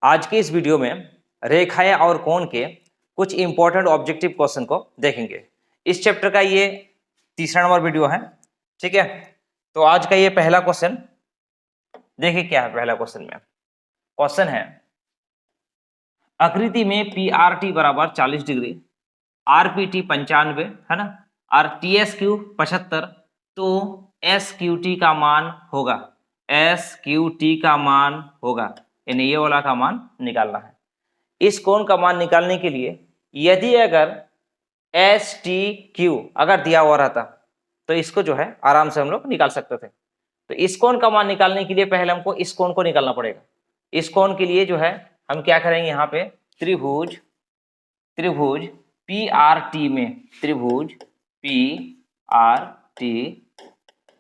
आज की इस वीडियो में रेखाएं और कोण के कुछ इंपॉर्टेंट ऑब्जेक्टिव क्वेश्चन को देखेंगे। इस चैप्टर का ये तीसरा नंबर वीडियो है। ठीक है, तो आज का ये पहला क्वेश्चन देखिए क्या है। पहला क्वेश्चन है आकृति में पी आर टी बराबर 40 डिग्री, आर पी टी 95 है ना, और टी एस क्यू 75, तो एस क्यू टी का मान होगा, एस क्यू टी का मान होगा, यानी ये वाला का मान निकालना है। इस कोण का मान निकालने के लिए यदि अगर एस टी क्यू अगर दिया हुआ रहता तो इसको जो है आराम से हम लोग निकाल सकते थे। तो इस कोण का मान निकालने के लिए पहले हमको इस कोण को निकालना पड़ेगा। इस कोण के लिए जो है हम क्या करेंगे, यहाँ पे त्रिभुज पी आर टी में, त्रिभुज पी आर टी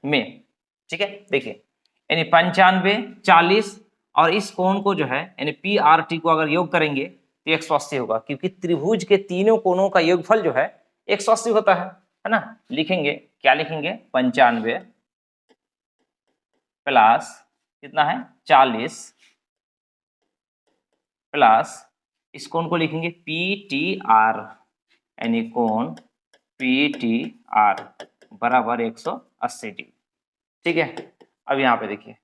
में, ठीक है। देखिए यानी 95, 40 और इस कोण को जो है यानी पी आर टी को अगर योग करेंगे तो 180 होगा, क्योंकि त्रिभुज के तीनों कोणों का योगफल जो है 180 होता है ना। लिखेंगे क्या, लिखेंगे 95 प्लस कितना है 40 प्लस इस कोण को लिखेंगे पी टी आर, यानी कोण पी टी आर बराबर 180 डिग्री। ठीक है, अब यहाँ पे देखिए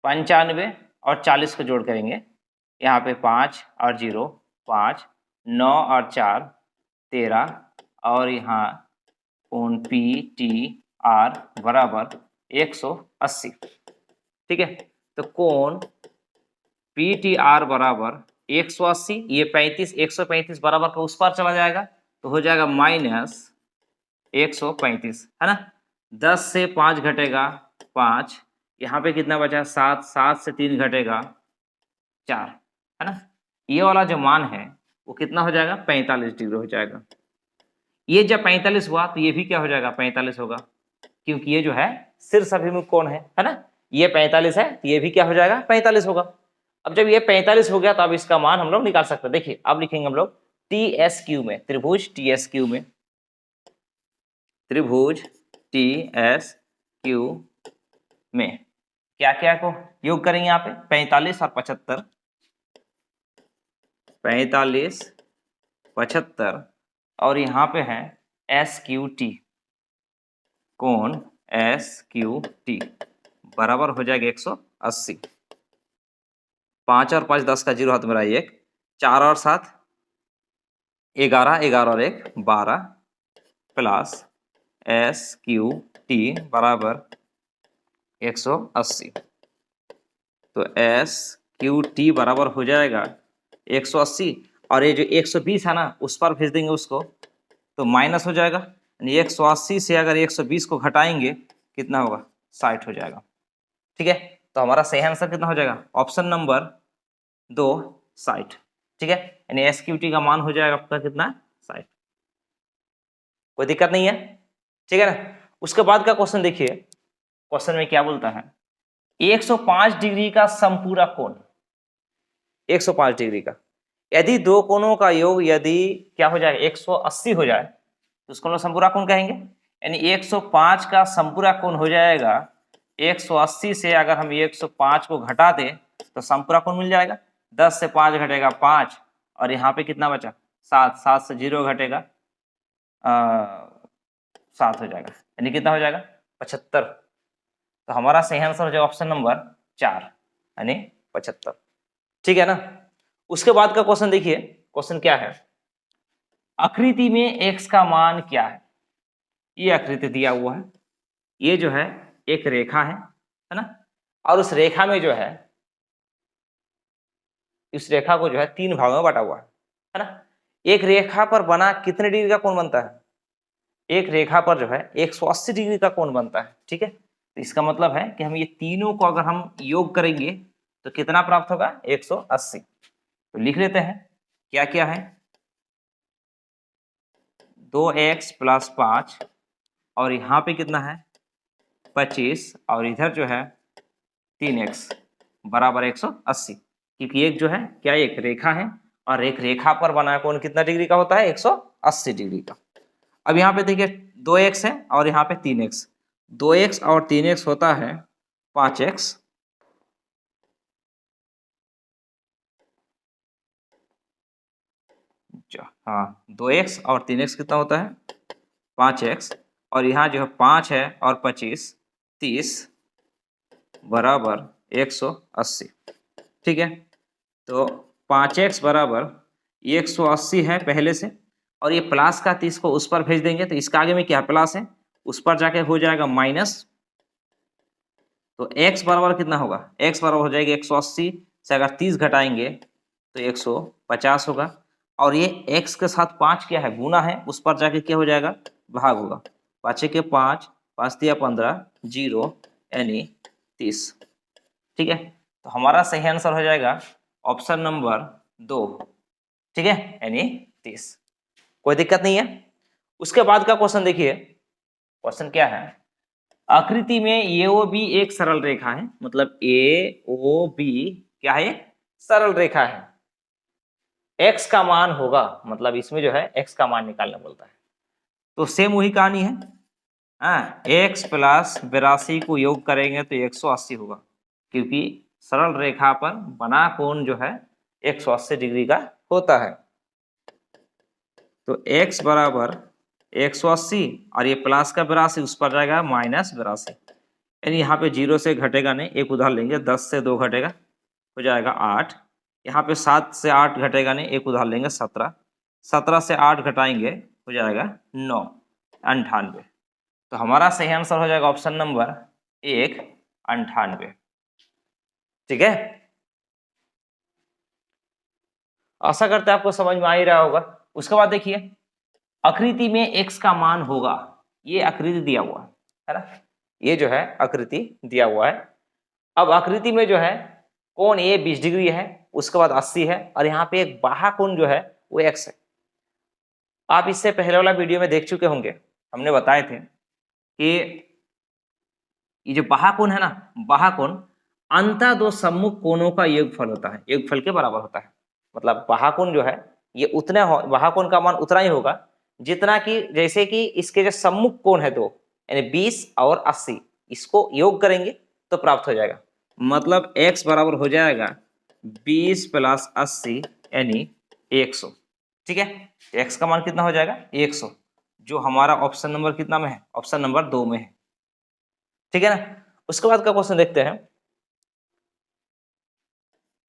95 और 40 को जोड़ करेंगे, यहाँ पे 5 और 0 5, 9 और 4 13, और यहाँ कोण पी टी आर बराबर 180। ठीक है, तो कोण पी टी आर बराबर 180, ये 35 135 बराबर का उस पार चला जाएगा तो हो जाएगा -135, है ना। 10 से 5 घटेगा 5, यहाँ पे कितना बचा 7, 7 से 3 घटेगा 4, है ना। ये वाला जो मान है वो कितना हो जाएगा 45 डिग्री हो जाएगा। ये जब 45 हुआ तो ये भी क्या हो जाएगा 45 होगा, क्योंकि ये जो है शीर्ष अभिमुख कोण है ना। ये 45 है तो ये भी क्या हो जाएगा 45 होगा। अब जब ये 45 हो गया तो अब इसका मान हम लोग निकाल सकते हैं। देखिए अब लिखेंगे हम लोग टी एस क्यू में, त्रिभुज टी एस क्यू में, त्रिभुज टी एस क्यू में क्या क्या को योग करेंगे, यहाँ पे 45 और 75, 45 75 और यहाँ पे है एस क्यू टी, कोण एस क्यू टी बराबर हो जाएगा 180। 5 और 5 10 का 0 हाथ मेरा 1, 4 और 7 11, 11 और 1 12 प्लस एस क्यू टी बराबर 180। तो एस क्यू टी बराबर हो जाएगा 180, और ये जो 120 है ना उस पर भेज देंगे उसको तो माइनस हो जाएगा, यानी 180 से अगर 120 को घटाएंगे कितना होगा 60 हो जाएगा। ठीक है, तो हमारा सही आंसर कितना हो जाएगा, ऑप्शन नंबर 2 60। ठीक है, यानी एस क्यू टी का मान हो जाएगा आपका कितना 60। कोई दिक्कत नहीं है, ठीक है ना। उसके बाद का क्वेश्चन देखिए, क्वेश्चन में क्या बोलता है 105 डिग्री का समपूरक कोण, 105 डिग्री का यदि दो कोणों का योग यदि क्या हो जाए 180 हो जाए तो उसको हम लोग समपूरक कोण कहेंगे। यानी 105 का समपूरक कोण हो जाएगा 180 से अगर हम 105 को घटा दें तो समपूरक कोण मिल जाएगा। 10 से 5 घटेगा 5, और यहाँ पे कितना बचा 7, 7 से 0 घटेगा 7 हो जाएगा, यानी कितना हो जाएगा 75। तो हमारा सही आंसर हो जाएगा ऑप्शन नंबर 4, यानी 75। ठीक है ना। उसके बाद का क्वेश्चन देखिए, क्वेश्चन क्या है, आकृति में x का मान क्या है। ये आकृति दिया हुआ है, ये जो है एक रेखा है ना, और उस रेखा में जो है इस रेखा को जो है 3 भागों में बांटा हुआ है ना। एक रेखा पर बना कितने डिग्री का कोण बनता है, एक रेखा पर जो है 180 डिग्री का कोण बनता है। ठीक है, तो इसका मतलब है कि हम ये तीनों को अगर हम योग करेंगे तो कितना प्राप्त होगा 180। तो लिख लेते हैं क्या क्या है, 2x + 5 और यहाँ पे कितना है 25, और इधर जो है 3x बराबर 180, क्योंकि एक जो है क्या एक रेखा है और एक रेखा पर बना कोण कितना डिग्री का होता है 180 डिग्री का। अब यहाँ पे देखिए 2x है और यहाँ पे 3x, 2x और 3x होता है 5x, हाँ 2x और 3x कितना होता है 5x, और यहाँ जो है 5 है और 25 30 बराबर 180। ठीक है, तो 5x बराबर 180 है पहले से, और ये प्लस का 30 को उस पर भेज देंगे तो इसका आगे में क्या प्लस है, उस पर जाके हो जाएगा माइनस। तो x बराबर कितना होगा, x बराबर हो जाएगा 180 से अगर 30 घटाएंगे तो 150 होगा, और ये x के साथ 5 क्या है, गुना है, उस पर जाके क्या हो जाएगा, भाग होगा। 5 के 5, 5 तिया 15, 0 यानी 30। ठीक है, तो हमारा सही आंसर हो जाएगा ऑप्शन नंबर 2। ठीक है, यानी 30। कोई दिक्कत नहीं है। उसके बाद का क्वेश्चन देखिए, क्वेश्चन क्या है, आकृति में AOB एक सरल रेखा है, मतलब AOB क्या है, सरल रेखा है। x का मान होगा, मतलब इसमें जो है x का मान निकालना बोलता है। तो सेम वही कहानी है, x प्लस 82 को योग करेंगे तो 180 होगा, क्योंकि सरल रेखा पर बना कोण जो है 180 डिग्री का होता है। तो x बराबर 180 और ये प्लस का 82 उस पर जाएगा माइनस 82, यानी यहाँ पे 0 से घटेगा नहीं, एक उधार लेंगे, 10 से 2 घटेगा हो जाएगा 8, यहाँ पे 7 से 8 घटेगा नहीं, एक उधार लेंगे 17, 17 से 8 घटाएंगे हो जाएगा 9, 98। तो हमारा सही आंसर हो जाएगा ऑप्शन नंबर 1, 98। ठीक है, आशा करते हैं आपको समझ में आ ही रहा होगा। उसके बाद देखिए, आकृति में x का मान होगा, ये आकृति दिया हुआ है ना, ये जो है आकृति दिया हुआ है। अब आकृति में जो है कोण A 20 डिग्री है, उसके बाद 80 है, और यहाँ पे एक बाह्य कोण जो है वो x है। आप इससे पहले वाला वीडियो में देख चुके होंगे, हमने बताए थे कि ये जो बाह्य कोण है ना, बाह्य कोण अंतः दो सम्मुख कोणों का योगफल होता है, योगफल के बराबर होता है। मतलब बाह्य कोण जो है ये उतना, बाह्य कोण का मान उतना ही होगा जितना कि, जैसे कि इसके जो सम्मुख कोण है दो, यानी 20 और 80, इसको योग करेंगे तो प्राप्त हो जाएगा। मतलब x बराबर हो जाएगा 20 प्लस 80 यानी 100। ठीक है, x का मान कितना हो जाएगा 100, जो हमारा ऑप्शन नंबर कितना में है, ऑप्शन नंबर 2 में है। ठीक है ना। उसके बाद का क्वेश्चन देखते हैं,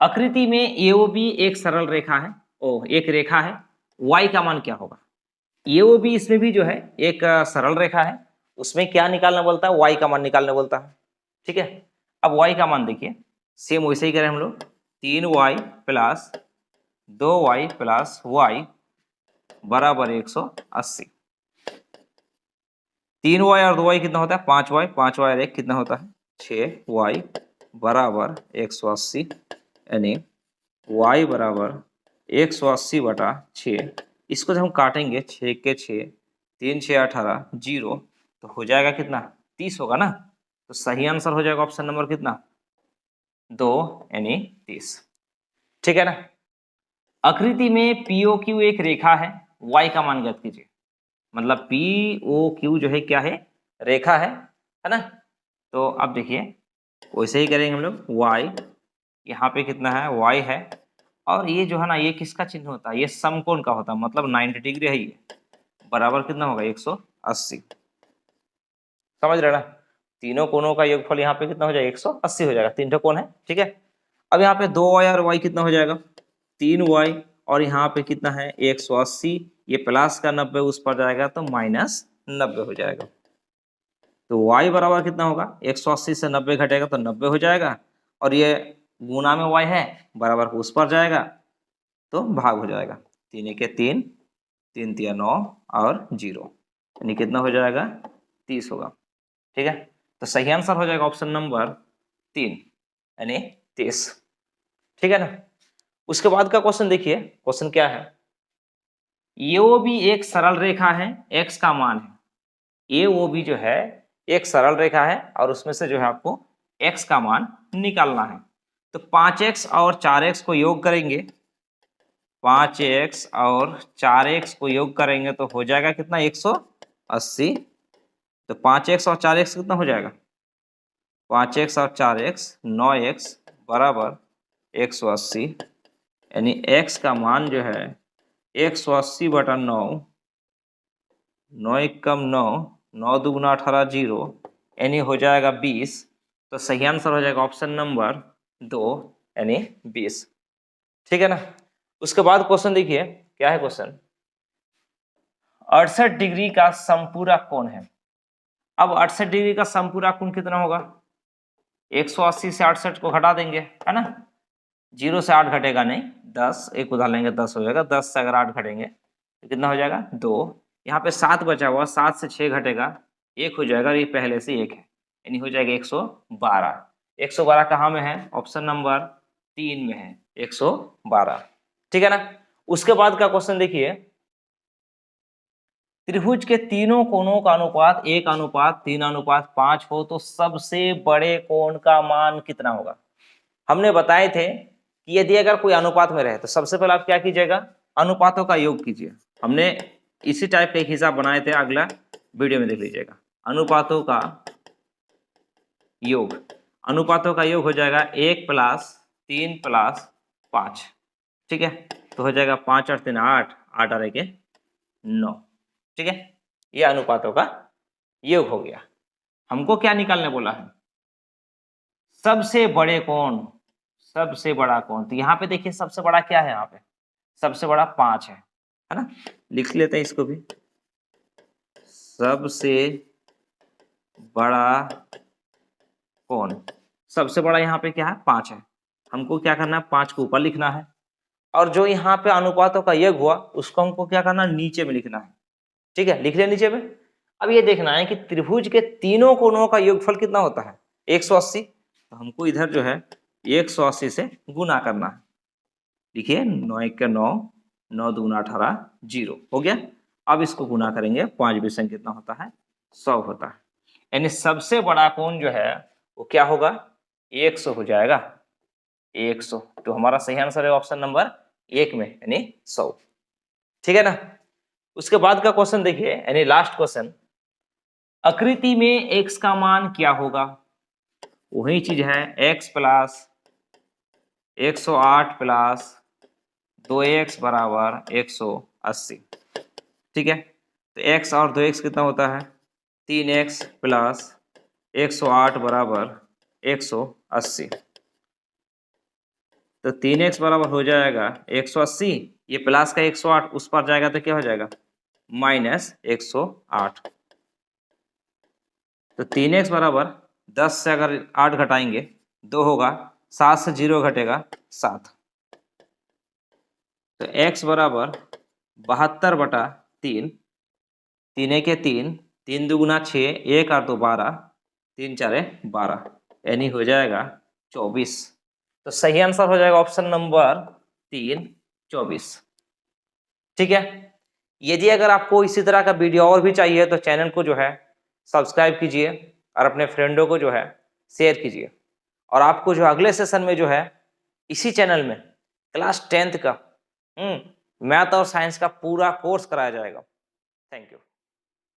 आकृति में AOB एक सरल रेखा है, एक रेखा है, y का मान क्या होगा। AOB इसमें भी जो है एक सरल रेखा है, उसमें क्या निकालना बोलता है, y का मान निकालना बोलता है। ठीक है, अब y का मान देखिए, सेम वैसे ही करें हम लोग, 3y plus 2y plus y बराबर 180। 3y और 2y कितना होता है 5y, 5y और 1 कितना होता है 6y बराबर 180, यानी y बराबर 180 बटा 6। इसको जब हम काटेंगे 6 के 6, 3 6 18, 0, तो हो जाएगा कितना 30 होगा ना। तो सही आंसर हो जाएगा ऑप्शन नंबर कितना 2, यानी 30। ठीक है ना। आकृति में POQ एक रेखा है, y का मान ज्ञात कीजिए। मतलब POQ जो है क्या है, रेखा है ना। तो अब देखिए वैसे ही करेंगे हम लोग, y यहाँ पे कितना है y है, और ये जो है ना ये किसका चिन्ह होता है, ये समकोण का होता है, मतलब 90 डिग्री है ये, बराबर कितना होगा 180। समझ रहे ना, तीनों कोणों का योगफल यहाँ पे कितना हो जाएगा 180 हो जाएगा, तीन कोण है। ठीक है, अब यहाँ पे 2y और y कितना हो जाएगा 3y, और यहाँ पे कितना है 180, ये प्लस का 90 उस पर जाएगा तो माइनस 90 हो जाएगा। तो y बराबर कितना होगा 180 से 90 घटेगा तो 90 हो जाएगा, और ये गुना में y है बराबर उस पर जाएगा तो भाग हो जाएगा, 3 के 3, 3 तिया 9 और 0, यानी कितना हो जाएगा 30 होगा। ठीक है, तो सही आंसर हो जाएगा ऑप्शन नंबर 3, यानी 30। ठीक है ना। उसके बाद का क्वेश्चन देखिए, क्वेश्चन क्या है, AOB एक सरल रेखा है, x का मान है। AOB जो है एक सरल रेखा है, और उसमें से जो है आपको x का मान निकालना है। तो 5x और 4x को योग करेंगे, 5x और 4x को योग करेंगे तो हो जाएगा कितना 180। तो 5x और 4x कितना हो जाएगा 5x और 4x 9x बराबर 180, यानी x का मान जो है 180/9, 9 कम 9, 9 दूगुना 18 0, यानी हो जाएगा 20। तो सही आंसर हो जाएगा ऑप्शन नंबर 2 यानी 20। ठीक है ना। उसके बाद क्वेश्चन देखिए क्या है क्वेश्चन, 68 डिग्री का समपूरक कोण है। अब 68 डिग्री का समपूरक कोण कितना होगा, 180 से 68 को घटा देंगे, है ना। 0 से 8 घटेगा नहीं, 10 एक उधार लेंगे 10 हो जाएगा, 10 से अगर 8 घटेंगे तो कितना हो जाएगा 2। यहाँ पे 7 बचा हुआ, 7 से 6 घटेगा 1 हो जाएगा, और ये पहले से 1 है, यानी हो जाएगा 112। 112 कहाँ में है, ऑप्शन नंबर 3 में है 112। ठीक है ना। उसके बाद का क्वेश्चन देखिए, त्रिभुज के तीनों कोणों का अनुपात 1:3:5 हो तो सबसे बड़े कोण का मान कितना होगा। हमने बताए थे कि यदि अगर कोई अनुपात में रहे तो सबसे पहले आप क्या कीजिएगा, अनुपातों का योग कीजिए। हमने इसी टाइप का एक हिसाब बनाए थे, अगला वीडियो में देख लीजिएगा। अनुपातों का योग, अनुपातों का योग हो जाएगा 1 + 3 + 5। ठीक है, तो हो जाएगा 5 और 3 8, 8 और 1 9। ठीक है, ये अनुपातों का योग हो गया। हमको क्या निकालने बोला है, सबसे बड़े कोण, सबसे बड़ा कोण। तो यहाँ पे देखिए सबसे बड़ा क्या है, यहाँ पे सबसे बड़ा 5 है ना। लिख लेते हैं इसको भी, सबसे बड़ा कोण, सबसे बड़ा यहाँ पे क्या है 5 है। हमको क्या करना है, 5 को ऊपर लिखना है, और जो यहाँ पे अनुपातों का योग हुआ उसको हमको क्या करना है, नीचे में लिखना है। ठीक है, लिख लिया नीचे में। अब ये देखना है कि त्रिभुज के तीनों कोणों का योगफल कितना होता है, 180। तो हमको इधर जो है 180 से गुना करना है। देखिए 9 1 9, 9 दूना 18 0 हो गया। अब इसको गुना करेंगे, 5 विषम कितना होता है, 100 होता है। यानी सबसे बड़ा कोण जो है वो क्या होगा, 100 हो जाएगा, 100। तो हमारा सही आंसर है ऑप्शन नंबर 1 में, यानी 100। ठीक है ना। उसके बाद का क्वेश्चन देखिए, यानी लास्ट क्वेश्चन, आकृति में x का मान क्या होगा। वही चीज है, x + 108 + 2x = 180। ठीक है, तो x और 2x कितना होता है, 3x + 108 = 180। तो 3x बराबर हो जाएगा 180, ये प्लस का 108 उस पर जाएगा तो क्या हो जाएगा, -108। तो 3x बराबर 10 से अगर 8 घटाएंगे 2 होगा, 7 से 0 घटेगा 7। तो x बराबर 72/3, 3 के 3, 3 दूगुना 6, 1 और 2 12, 3 4 12, यानी हो जाएगा 24। तो सही आंसर हो जाएगा ऑप्शन नंबर 3 24। ठीक है। यदि अगर आपको इसी तरह का वीडियो और भी चाहिए तो चैनल को जो है सब्सक्राइब कीजिए और अपने फ्रेंडों को जो है शेयर कीजिए। और आपको जो अगले सेशन में जो है इसी चैनल में क्लास 10th का मैथ और साइंस का पूरा कोर्स कराया जाएगा। Thank you.